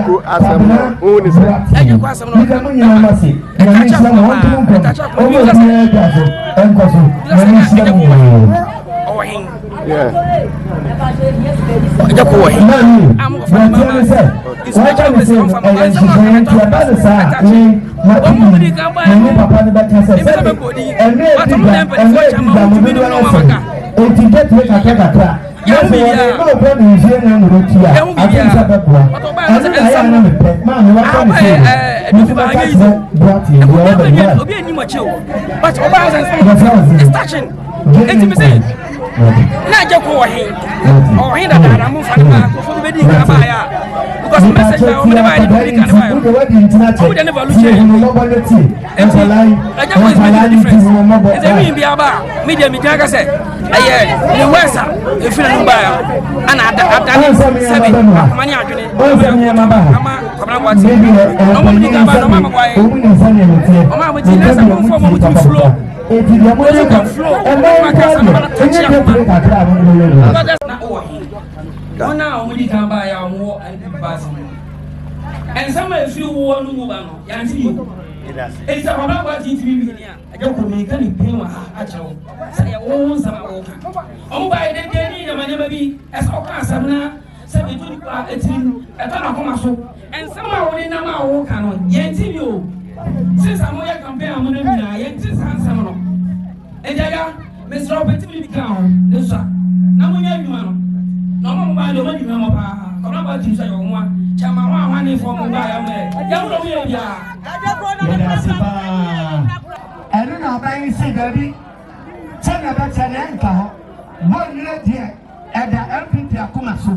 Ejaku asemno uni se. Ejaku asemno. Yeah. Ejaku wahi. I'm going to inspection place from because message na o me buy the can buy o de never look here I just always make a difference it's a win be aba media me can say the west e feel no buy and ada 7 mani adwene ama kwabra kwati no mo ni can buy no ma kwai o ma mo ti na sa mo fo mo ti flow flow ma ka sa na touch ya ma that's not over one now we can buy our war and pass. And some of you want to move on. It's a about it to be here. I don't make any pain at all. Say, I won't some oh, by the day, I never be as all class of now. 72 a team, a ton of commercial. And somehow we now walk on. Yet, you since I'm going to compare, I'm going to yet this handsome. And Mr. Robert will become this one. Now we have you. No more the money, no more. Come about you say one. Chama one for Bonwire. Young Agya. I don't know about you, say, baby. Tell me about your anchor. 1 minute here at the LPP Akumasu.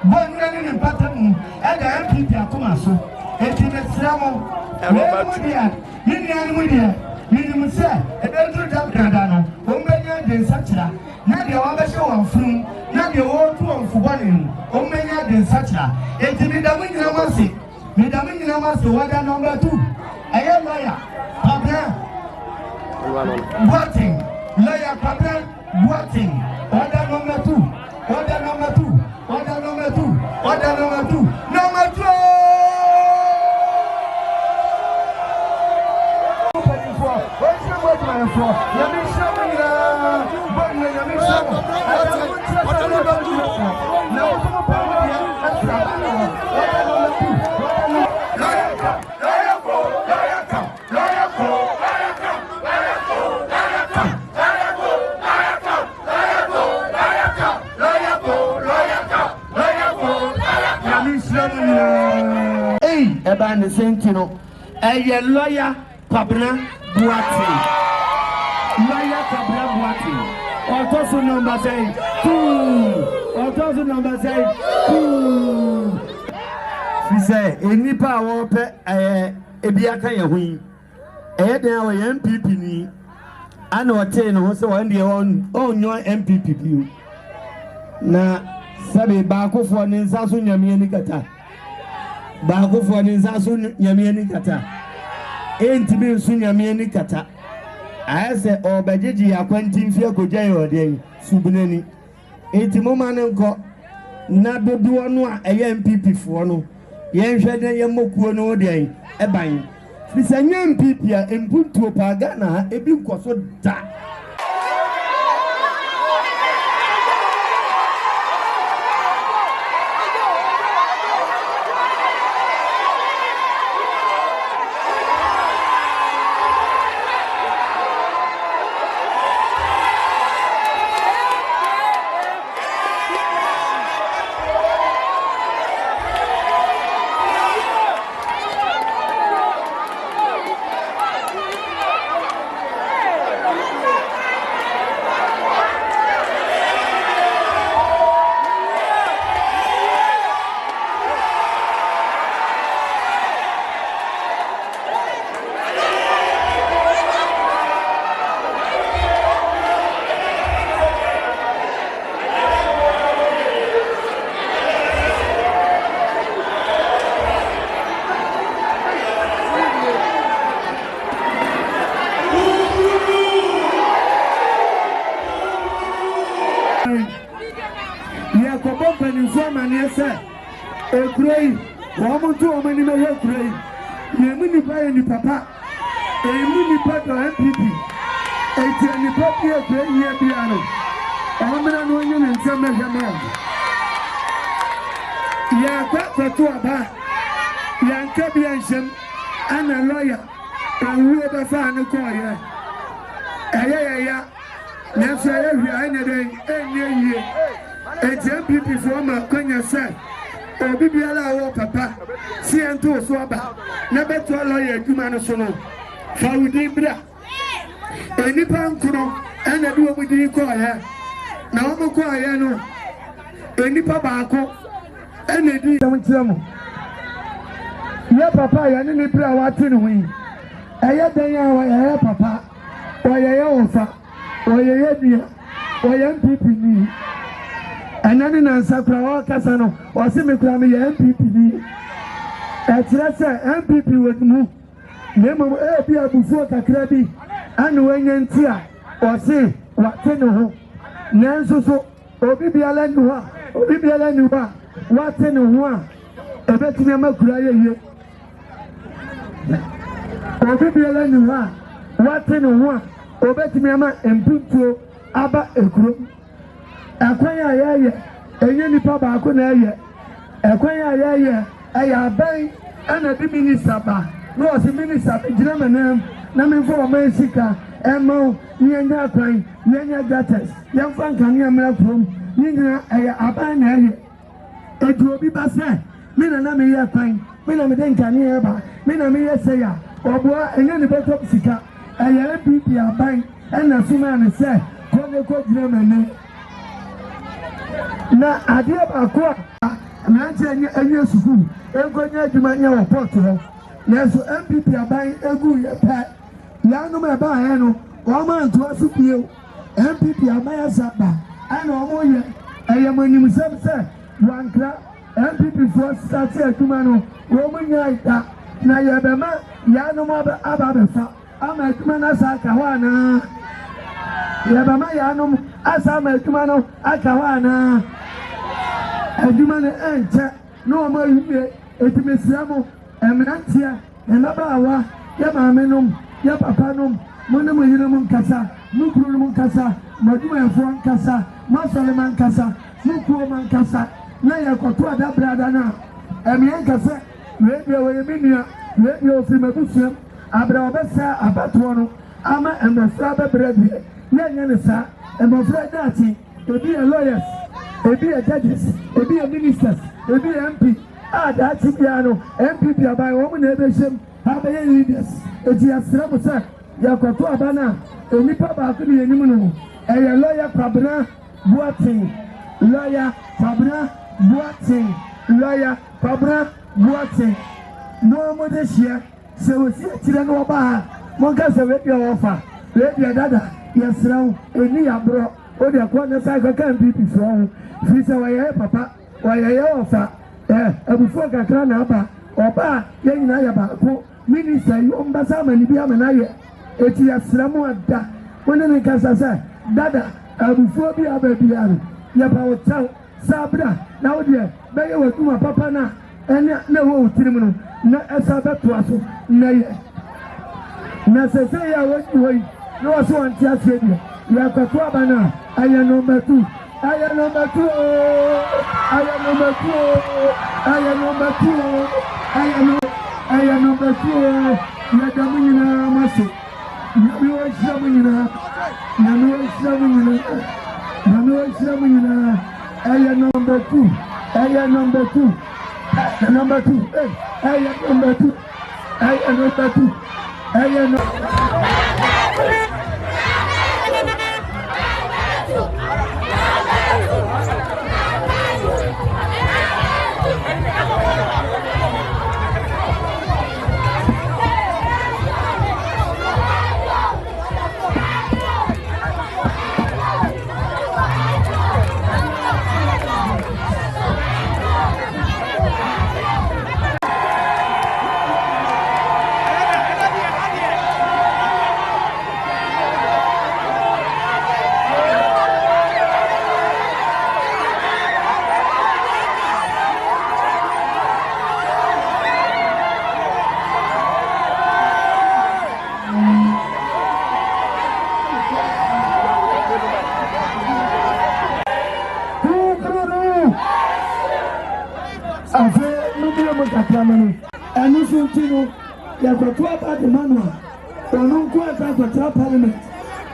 1 minute in Pattern at the LPP Akumasu. 18 minutes, minimum say, a better job Gradana. Omega de Sacha. Now the other show on film. Now the old one for one. Omega de Sacha. It is the winning Namasi. Madame Namasi, what number 2? I am lawyer. Pabra. Boating. Lawyer Pabra. Boating. Order number 2. Order number 2. Order number 2. Order number 2. Number 2. Hey, about the same thing. A lawyer, Pabna Boati. Lawyer Pabna Boati. Autosu number say 2. Autosu number say 2. She say, any power Ebiaka Yahui. There were MPP ni. I know 10 also one day on your MPP. Na sabe bako for Ninsasu Yamiani Kata. Bako for Ninsasu Yamiani Kata. Ain't be Sunyamiani Kata. I say, oh, Baji, I quentin fear go jay or day, Subunani. 80 moment na do one a MPP for no. Yen shade Yamoku no day, a bang. This a young people and put to a pagana, a big was so dark. Woman to a many may have prayed. Yemini by any papa, a mini papa MPP, a tiny puppy of great year piano. Woman and women and some of them. Ya got to a bar. Yan Cabiansham and a lawyer, and we ever found a courier. Aya, that's every day, a MPP former Konya said. Obi biara wo papa si ento so aba na beto lawyer adwuma no so no fa wudi bra enipa nkuro ena de obudi ko ya na wo ko ya no enipa baako ena di dam tiramo ya papa ya ne bra wate no wi eya dan ya wa ya papa o ya ofa o ya dia o ya MPP ni anani na nsakura wa kasa no wase me kura me ya MPP ni etira se MPP wodmu nemo bi abufuo kakra bi anu wenye ntia wase wate no ho nanso so obi biala nu ha obi biala nu ha wate no ho a ebetimi amakura ye obi biala nu ha wate no ho a obetimi ama empintuo aba ekuro akwanya yeye enye nipa baako na eye akwanya yeye aya ban ana di minister ba no o si minister gina manem na me fo ma sika emo nyanya akwan nyanya gates yam fan kan ya mra from nyina aya aban na eye edu obi ba se me na me ye akwan me na me den kan ye ba me na me ye se ya obo enye ni beto sika aya MPP aban ana suma ne se ko ne ko gina manem na adia baako na anya sukuu enkonya adwuma nya wo porto na so MPP aban egu ye pa ya no me ba he no o ma nto asupie MPP aban asaba ana o mo ye ayamanim se wankra MPP for start adwuma no wo mo nya ita na ye be ma ya no mo aba be fa ama adwuma na sa ka ho ana ye be ma ya no asa ma adwuma no aka ho ana adwuma ne enche no ma yie etimesiamo emrantia enabawa ya maamenom ya papanom monemo yinom nkasa mukurum nkasa madwuma efo nkasa masoleman nkasa mukuom nkasa na yakoto adabrada na emien nkasa radio we minia radio fimabusiam abra obesa abato no ama emofra bebrebe yenya ne sa emofra dati ebi lawyers ebi judges ebi ministers ebi MP that piano MPP abai wo na ebeshem ha be leaders eti asramo sa yakoto abana enipa ba ko ni enim no eye lawyer Kwabena Boateng lawyer Kwabena Boateng lawyer Kwabena Boateng no mo de hia se o si tire no ba mo ka se we bi ofa we bi dada yesrawo eni yabro o de ko na sa ka MPP so fi se wa ye papa wa ye ofa abufuo kakra na aba oba ye nyina ya baako minister yi ombasa mani bi amana ye eti asramu ada wona ne kasa sa dada abufuo bi aba biara ya pa hotel sabra na wo de be ye waduma papa na ene na wo utirim no na esa beto aso na ye na sese ya wo no so anti ase bi ya kwato abana aya number 2 aya number 2 aya number 2 aya number 2 aya number 2 ya damina maso ya biwa shamina aya number 2 aya number 2 number 2 aya number 2 aya number 2 aya number Clamano, and listen to you. You have got to about the manual. Don't go out of Parliament.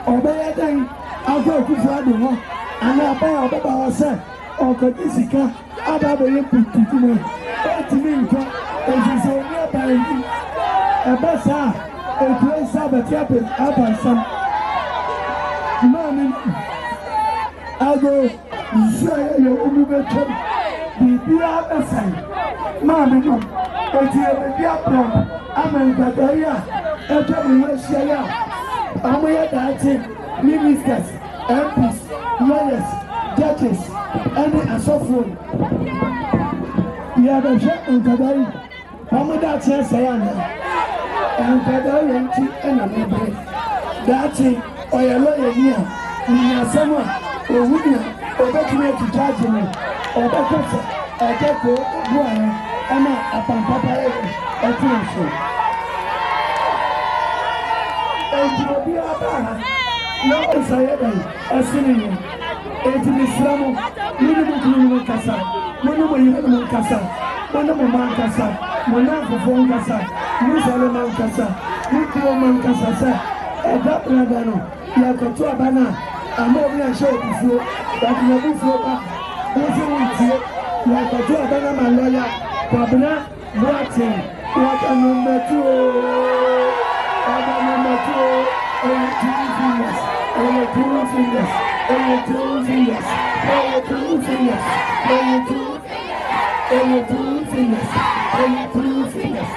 Obey a day, I'll go to Fladua, and I'll buy a Baba said, or Kadisika, I'll have a little bit to me. But to me, it is a nearby a bazaar, a place of a chapel, up and some. Mammy, I'll go, say your Uber. Be a sign. Mammy, it's a dear problem. I'm in Bagaya, a Russia. I'm here that ministers, MPs, lawyers, judges, and a software. You have a shot on Kadari. How much that says I am? And Kadari and a baby. That's it, or a lawyer here. We are someone, or winner, or better to judge me, or better, or get go, and a papa, a transfer. No, it's a sinning. It's in Islam. Minimum Casa, Monomo Casa, Monomo Casa, Monaco Casa, Musalman Casa, Mutuoman Casa, a Dapragano, Yakotuabana, a Mobile show before, but you have before that. Yakotuabana, my lawyer, Pabna, Watson, what a number two. Number two, only 2 fingers, only 2 fingers, only 2 fingers, only 2 fingers, only 2 fingers, only 2 fingers, only 2 fingers.